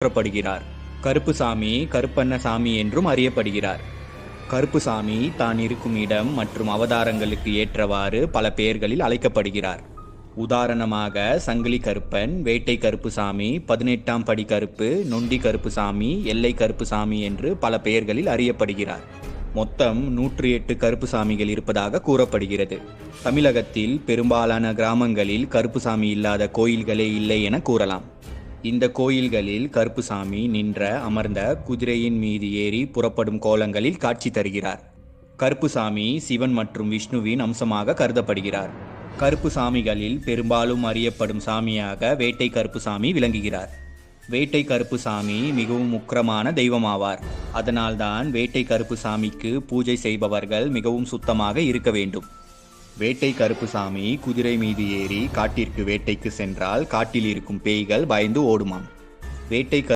போற்றப்படுகிறார். கருப்புசாமி கருப்பண்ணசாமி என்றும் அறியப்படுகிறார். கருப்புசாமி தான் இருக்கும் இடம் மற்றும் அவதாரங்களுக்கு ஏற்றவாறு பல பெயர்களில் அழைக்கப்படுகிறார். உதாரணமாக சங்கிலி கருப்பன், வேட்டை கருப்புசாமி, 18ஆம் படி கருப்பு, நொண்டி கருப்புசாமி, எல்லை கருப்புசாமி என்று பல பெயர்களில் அறியப்படுகிறார். மொத்தம் 108 கருப்புசாமிகள் இருப்பதாக கூறப்படுகிறது. தமிழகத்தில் பெரும்பாலான கிராமங்களில் கருப்புசாமி இல்லாத கோயில்களே இல்லை என கூறலாம். இந்த கோயில்களில் கருப்புசாமி நின்ற அமர்ந்த குதிரையின் மீது ஏறி புறப்படும் கோலங்களில் காட்சி தருகிறார். கருப்புசாமி சிவன் மற்றும் விஷ்ணுவின் அம்சமாக கருதப்படுகிறார். கருப்புசாமிகளில் பெரும்பாலும் அறியப்படும் சாமியாக வேட்டை கருப்புசாமி விளங்குகிறார். வேட்டை கருப்புசாமி மிகவும் உக்கிரமான தெய்வமாவார். அதனால்தான் வேட்டை கருப்புசாமிக்கு பூஜை செய்பவர்கள் மிகவும் சுத்தமாக இருக்க வேண்டும். வேட்டை கருப்புசாமி குதிரை மீது ஏறி காட்டிற்கு வேட்டைக்கு சென்றால் காட்டில் இருக்கும் பேய்கள் பயந்து ஓடுமாம். வேட்டை